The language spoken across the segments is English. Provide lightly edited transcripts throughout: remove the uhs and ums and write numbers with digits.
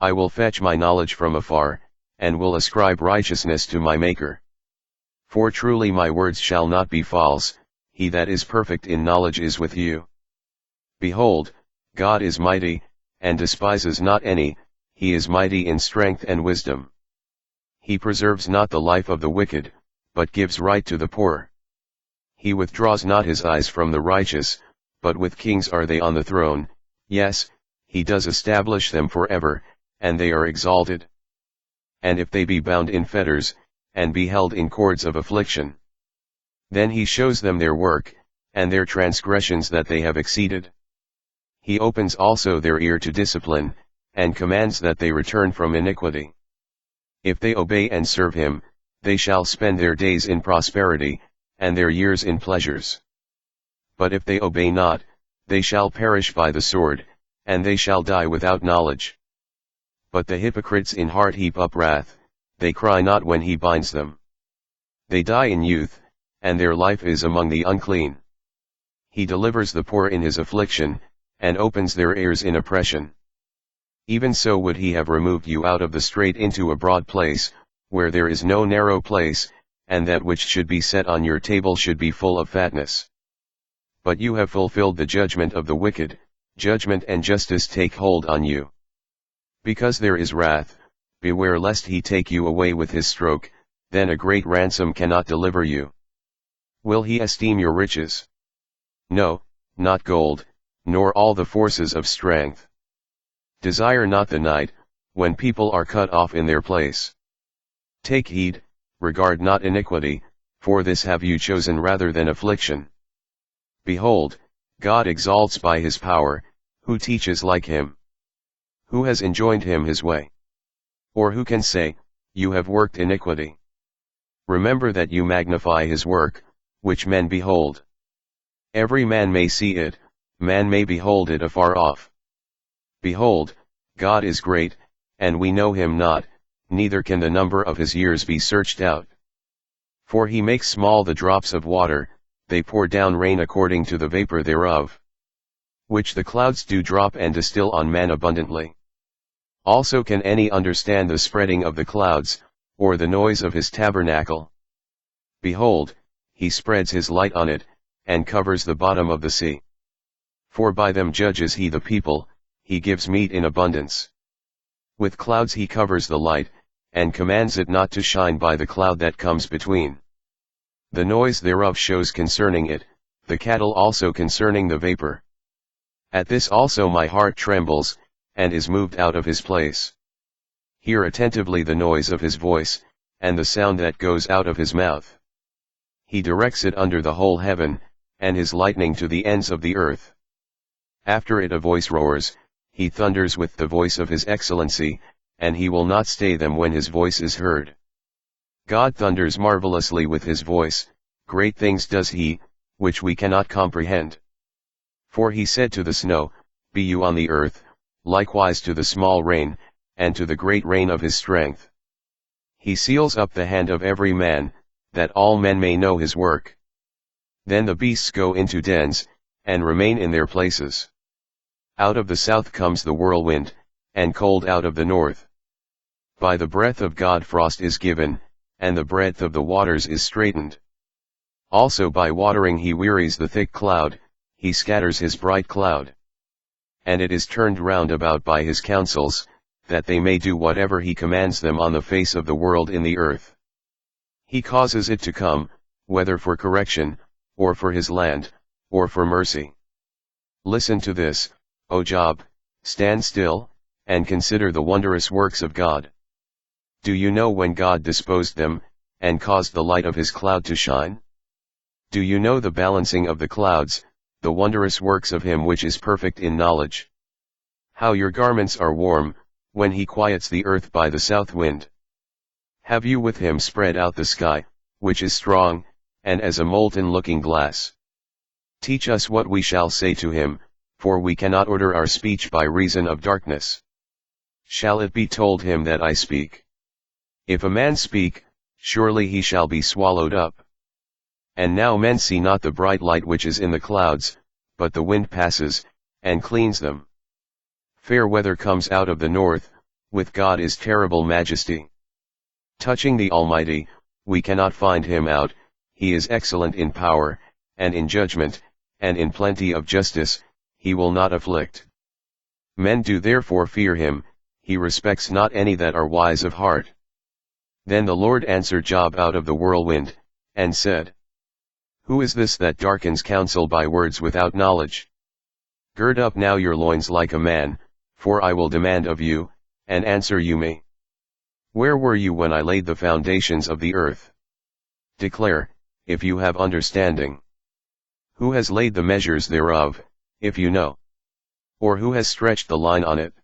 I will fetch my knowledge from afar, and will ascribe righteousness to my Maker. For truly my words shall not be false, he that is perfect in knowledge is with you. Behold, God is mighty, and despises not any, he is mighty in strength and wisdom. He preserves not the life of the wicked, but gives right to the poor. He withdraws not his eyes from the righteous, but with kings are they on the throne, yes, he does establish them forever, and they are exalted. And if they be bound in fetters, and be held in cords of affliction, then he shows them their work, and their transgressions that they have exceeded. He opens also their ear to discipline, and commands that they return from iniquity. If they obey and serve him, they shall spend their days in prosperity, and their years in pleasures. But if they obey not, they shall perish by the sword, and they shall die without knowledge. But the hypocrites in heart heap up wrath, they cry not when he binds them. They die in youth, and their life is among the unclean. He delivers the poor in his affliction, and opens their ears in oppression. Even so would he have removed you out of the strait into a broad place, where there is no narrow place, and that which should be set on your table should be full of fatness. But you have fulfilled the judgment of the wicked, judgment and justice take hold on you. Because there is wrath, beware lest he take you away with his stroke, then a great ransom cannot deliver you. Will he esteem your riches? No, not gold, nor all the forces of strength. Desire not the night, when people are cut off in their place. Take heed, regard not iniquity, for this have you chosen rather than affliction. Behold, God exalts by his power, who teaches like him? Who has enjoined him his way? Or who can say, you have worked iniquity? Remember that you magnify his work, which men behold. Every man may see it, man may behold it afar off. Behold, God is great, and we know him not, neither can the number of his years be searched out. For he makes small the drops of water, they pour down rain according to the vapor thereof, which the clouds do drop and distill on man abundantly. Also can any understand the spreading of the clouds, or the noise of his tabernacle? Behold, he spreads his light on it, and covers the bottom of the sea. For by them judges he the people, he gives meat in abundance. With clouds he covers the light, and commands it not to shine by the cloud that comes between. The noise thereof shows concerning it, the cattle also concerning the vapor. At this also my heart trembles, and is moved out of his place. Hear attentively the noise of his voice, and the sound that goes out of his mouth. He directs it under the whole heaven, and his lightning to the ends of the earth. After it a voice roars, he thunders with the voice of his excellency, and he will not stay them when his voice is heard. God thunders marvelously with his voice, great things does he, which we cannot comprehend. For he said to the snow, be you on the earth, likewise to the small rain, and to the great rain of his strength. He seals up the hand of every man, that all men may know his work. Then the beasts go into dens, and remain in their places. Out of the south comes the whirlwind, and cold out of the north. By the breath of God frost is given, and the breadth of the waters is straitened. Also by watering he wearies the thick cloud, he scatters his bright cloud. And it is turned round about by his counsels, that they may do whatever he commands them on the face of the world in the earth. He causes it to come, whether for correction, or for his land, or for mercy. Listen to this, O Job, stand still, and consider the wondrous works of God. Do you know when God disposed them, and caused the light of his cloud to shine? Do you know the balancing of the clouds, the wondrous works of him which is perfect in knowledge? How your garments are warm, when he quiets the earth by the south wind. Have you with him spread out the sky, which is strong, and as a molten looking glass? Teach us what we shall say to him, for we cannot order our speech by reason of darkness. Shall it be told him that I speak? If a man speak, surely he shall be swallowed up. And now men see not the bright light which is in the clouds, but the wind passes, and cleans them. Fair weather comes out of the north, with God is terrible majesty. Touching the Almighty, we cannot find him out. He is excellent in power, and in judgment, and in plenty of justice, he will not afflict. Men do therefore fear him, he respects not any that are wise of heart. Then the Lord answered Job out of the whirlwind, and said, Who is this that darkens counsel by words without knowledge? Gird up now your loins like a man, for I will demand of you, and answer you me. Where were you when I laid the foundations of the earth? Declare, if you have understanding. Who has laid the measures thereof, if you know? Or who has stretched the line on it?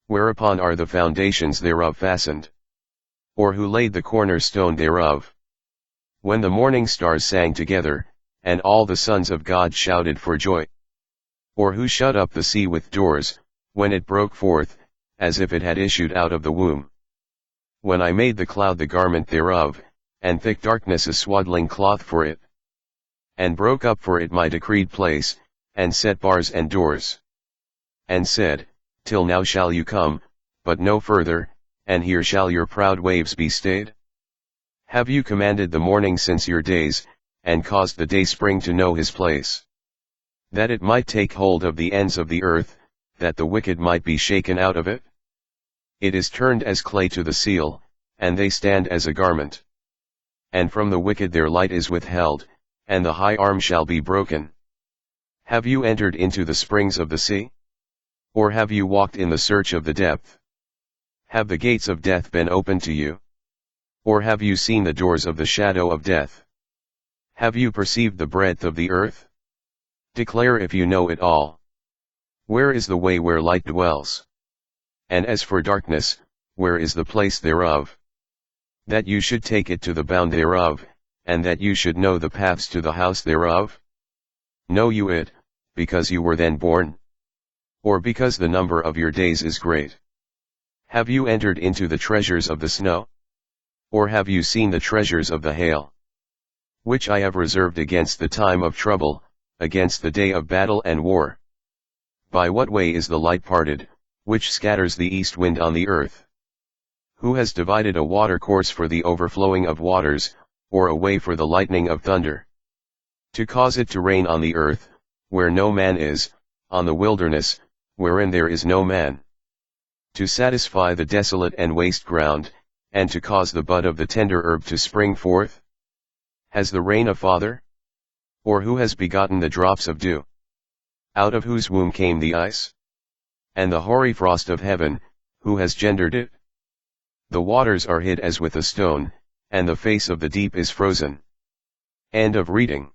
Whereupon are the foundations thereof fastened? Or who laid the cornerstone thereof? When the morning stars sang together, and all the sons of God shouted for joy? Or who shut up the sea with doors, when it broke forth, as if it had issued out of the womb? When I made the cloud the garment thereof, and thick darkness a swaddling cloth for it, and broke up for it my decreed place, and set bars and doors, and said, Till now shall you come, but no further, and here shall your proud waves be stayed? Have you commanded the morning since your days, and caused the day spring to know his place? That it might take hold of the ends of the earth, that the wicked might be shaken out of it? It is turned as clay to the seal, and they stand as a garment. And from the wicked their light is withheld, and the high arm shall be broken. Have you entered into the springs of the sea? Or have you walked in the search of the depth? Have the gates of death been opened to you? Or have you seen the doors of the shadow of death? Have you perceived the breadth of the earth? Declare if you know it all. Where is the way where light dwells? And as for darkness, where is the place thereof? That you should take it to the bound thereof, and that you should know the paths to the house thereof? Know you it, because you were then born? Or because the number of your days is great? Have you entered into the treasures of the snow? Or have you seen the treasures of the hail? Which I have reserved against the time of trouble, against the day of battle and war. By what way is the light parted, which scatters the east wind on the earth? Who has divided a water course for the overflowing of waters, or a way for the lightning of thunder? To cause it to rain on the earth, where no man is, on the wilderness, wherein there is no man. To satisfy the desolate and waste ground, and to cause the bud of the tender herb to spring forth? Has the rain a father? Or who has begotten the drops of dew? Out of whose womb came the ice? And the hoary frost of heaven, who has gendered it? The waters are hid as with a stone, and the face of the deep is frozen. End of reading.